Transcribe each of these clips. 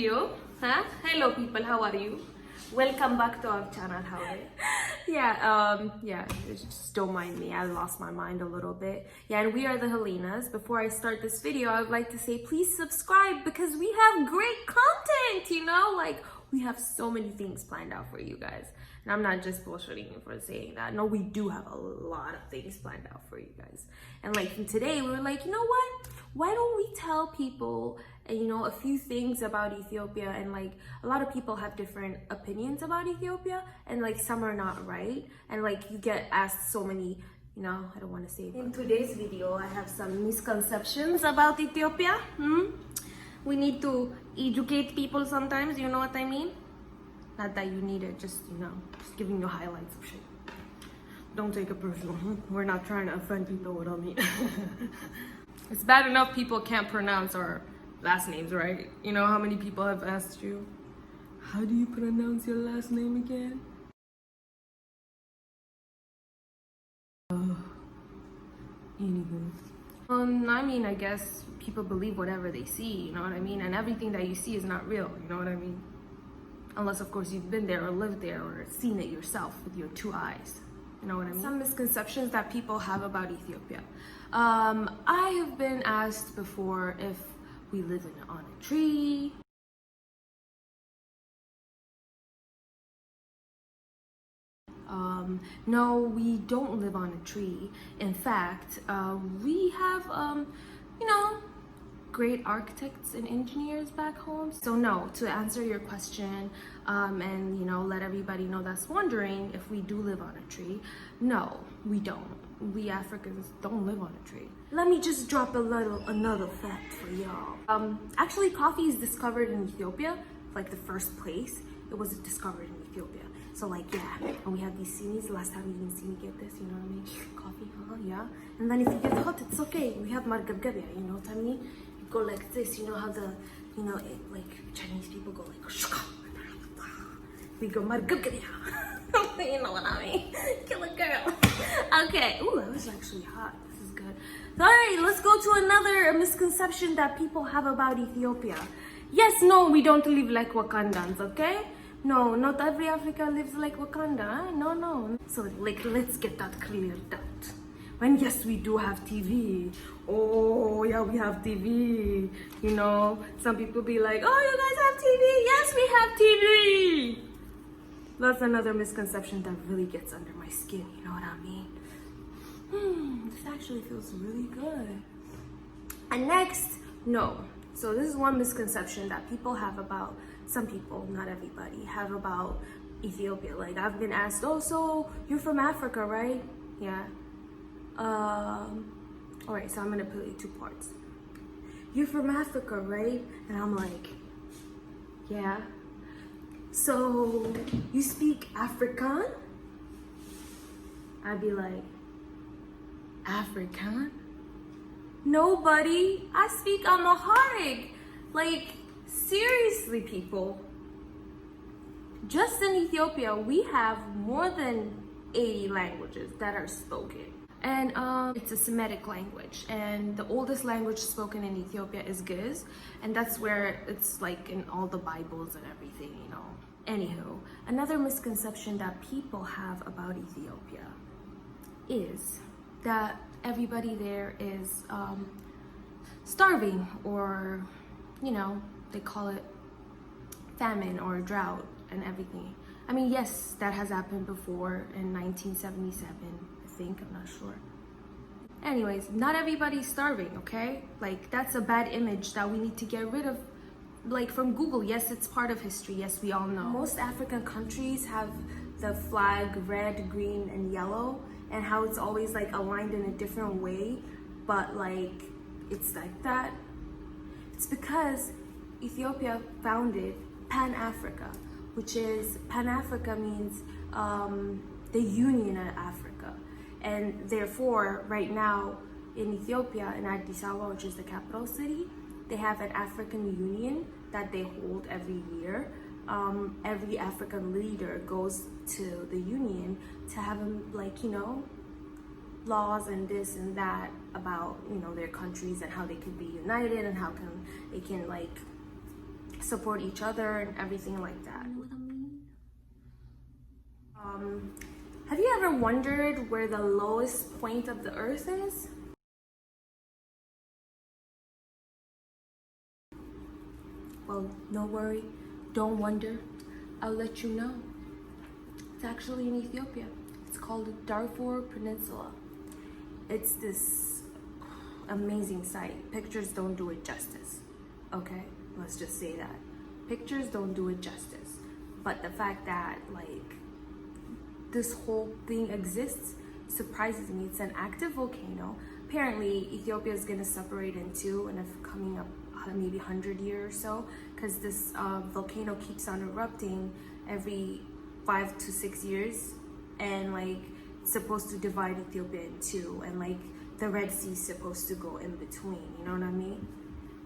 video. Huh? Hello people, how are you? Welcome back to our channel. How are you? Yeah, just don't mind me. I lost my mind a little bit. Yeah, and we are the Helenas. Before I start this video, I would like to say please subscribe because we have great content, you know? Like, we have so many things planned out for you guys. And I'm not just bullshitting you for saying that. No, we do have a lot of things planned out for you guys. And like today, we were like, you know what? Why don't we tell people, you know, a few things about Ethiopia? And like a lot of people have different opinions about Ethiopia, and like some are not right. And like you get asked so many, you know, I don't want to say it. In today's video, I have some misconceptions about Ethiopia. We need to educate people sometimes, you know what I mean? Not that you need it, just, you know, just giving you highlights of shit. Don't take it personal. We're not trying to offend people with me. It's bad enough people can't pronounce our last names, right? You know how many people have asked you, how do you pronounce your last name again? Anywho. I mean, I guess people believe whatever they see, you know what I mean? And everything that you see is not real, you know what I mean? Unless, of course, you've been there or lived there or seen it yourself with your two eyes. You know what I mean? Some misconceptions that people have about Ethiopia. I have been asked before if we live on a tree. No, we don't live on a tree. In fact, we have, you know, great architects and engineers back home. So no, to answer your question, and you know, let everybody know that's wondering if we do live on a tree. No, we don't. We Africans don't live on a tree. Let me just drop another fact for y'all. Actually, coffee is discovered in Ethiopia, like the first place. It was discovered in Ethiopia. So like, yeah, and we have these sinis. Last time you didn't see me get this, you know what I mean? Coffee, yeah. And then if you get hot, it's okay. We have margabgabia, you know what I mean? You go like this, you know how the, you know, like Chinese people go like, we go margabgabia. You know what I mean? Kill a girl. Okay, ooh, that was actually hot. This is good. All right, let's go to another misconception that people have about Ethiopia. Yes, no, we don't live like Wakandans, okay? No, not every African lives like Wakanda. Huh? No. So, like, let's get that cleared out. And yes, we do have TV. Oh, yeah, we have TV. You know, some people be like, oh, you guys have TV? Yes, we have TV. That's another misconception that really gets under my skin. You know what I mean? This actually feels really good. And next, no. So this is one misconception that people have about, some people, not everybody, have about Ethiopia. Like I've been asked, oh, so you're from Africa, right? Yeah. All right, so I'm gonna put it in two parts. You're from Africa, right? And I'm like, yeah. So you speak Afrikaan? I'd be like, Afrikaan? No, buddy, I speak Amharic. Like, seriously, people. Just in Ethiopia, we have more than 80 languages that are spoken. And it's a Semitic language. And the oldest language spoken in Ethiopia is Giz. And that's where it's like in all the Bibles and everything, you know. Anywho, another misconception that people have about Ethiopia is that everybody there is starving, or, you know, they call it famine or drought and everything. I mean, yes, that has happened before in 1977, I think, I'm not sure. Anyways, not everybody's starving, okay? Like, that's a bad image that we need to get rid of, like, from Google. Yes, it's part of history, yes, we all know. Most African countries have the flag red, green, and yellow, and how it's always like aligned in a different way, but like it's like that. It's because Ethiopia founded Pan-Africa, which is, Pan-Africa means the Union of Africa. And therefore, right now in Ethiopia, in Addis Ababa, which is the capital city, they have an African Union that they hold every year. Every African leader goes to the union to have them, like, you know, laws and this and that about, you know, their countries and how they can be united and how they can like support each other and everything like that. You know what I mean? Have you ever wondered where the lowest point of the earth is? Well, no worry, don't wonder. I'll let you know. It's actually in Ethiopia. It's called the Darfur Peninsula. It's this amazing site. Pictures don't do it justice. Okay, let's just say that. Pictures don't do it justice. But the fact that like this whole thing exists surprises me. It's an active volcano. Apparently, Ethiopia is gonna separate in two in a coming up maybe 100 years or so, because this volcano keeps on erupting every 5 to 6 years, and like it's supposed to divide Ethiopia in two, and like the Red Sea is supposed to go in between, you know what I mean?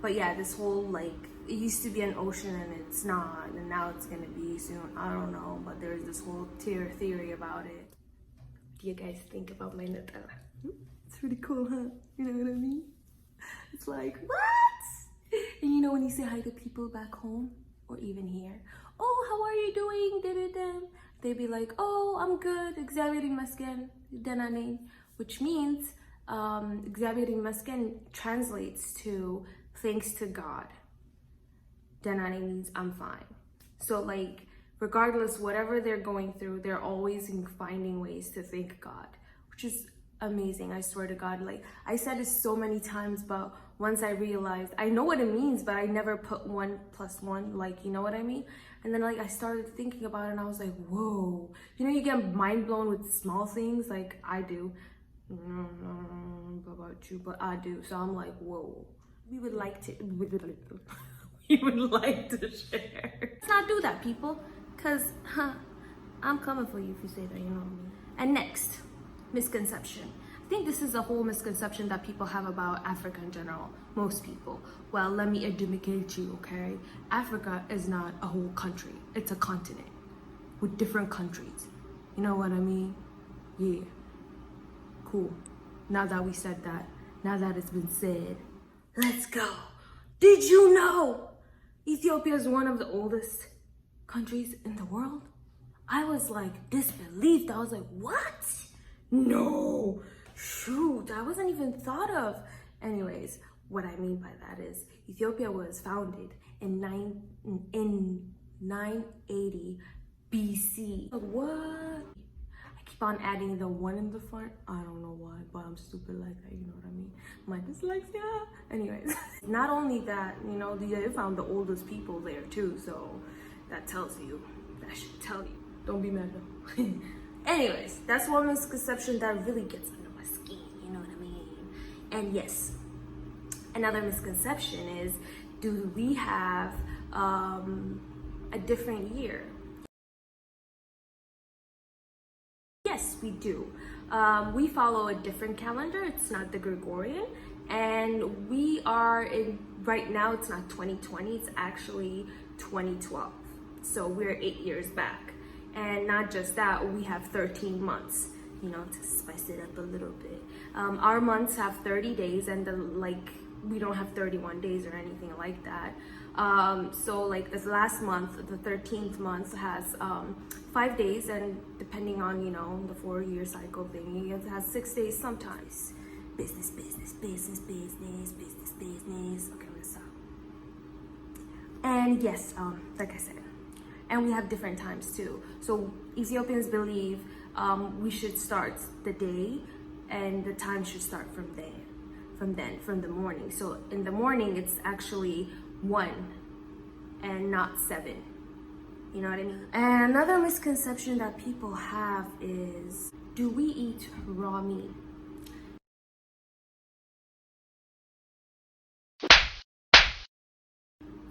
But yeah, this whole like, it used to be an ocean and it's not, and now it's gonna be soon. I don't know, but there's this whole theory about it. What do you guys think about my Nutella? It's pretty cool, huh? You know what I mean? It's like, what? And you know when you say hi to people back home or even here, oh, how are you doing? They'd be like, oh, I'm good. እግዚአብሔር ይመስገን ደህና ነኝ, which means እግዚአብሔር ይመስገን translates to thanks to God. ደህና ነኝ means I'm fine. So like, regardless whatever they're going through, they're always finding ways to thank God, which is amazing. I swear to God, like I said it so many times, but once I realized, I know what it means, but I never put 1 plus 1, like, you know what I mean? And then like I started thinking about it and I was like, whoa, you know, you get mind blown with small things, like I do. I don't know about you, but I do. So I'm like, whoa, we would like to share. Let's not do that, people, because I'm coming for you if you say that, you know what I mean? And next, misconception. I think this is a whole misconception that people have about Africa in general. Most people. Well, let me educate you, okay? Africa is not a whole country. It's a continent with different countries. You know what I mean? Yeah. Cool. Now that we said that, now that it's been said, let's go. Did you know Ethiopia is one of the oldest countries in the world? I was like disbelieved. I was like, what? No. Shoot, I wasn't even thought of. Anyways, what I mean by that is Ethiopia was founded in 980 BC. What? I keep on adding the 1 in the front. I don't know why, but I'm stupid like that, you know what I mean? My dyslexia. Anyways, not only that, you know, they found the oldest people there too, so that tells you, that should tell you. Don't be mad though. Anyways, that's one misconception that really gets under my skin, you know what I mean? And yes, another misconception is, do we have a different year? Yes, we do. We follow a different calendar. It's not the Gregorian. And we are in, right now, it's not 2020, it's actually 2012. So we're 8 years back. And not just that, we have 13 months, you know, to spice it up a little bit. Our months have 30 days, and we don't have 31 days or anything like that. So like this last month, the 13th month has 5 days, and depending on, you know, the 4-year cycle thing, it has 6 days sometimes. Business. Okay, let's stop. And yes, like I said, and we have different times too. So Ethiopians believe we should start the day, and the time should start from the morning. So in the morning, it's actually 1 and not 7. You know what I mean? And another misconception that people have is, do we eat raw meat?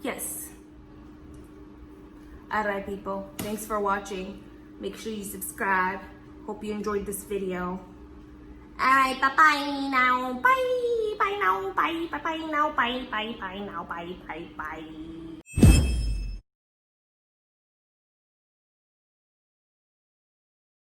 Yes. Alright people, thanks for watching. Make sure you subscribe. Hope you enjoyed this video. Alright, bye-bye now. Bye now. Bye now. Bye now. Bye.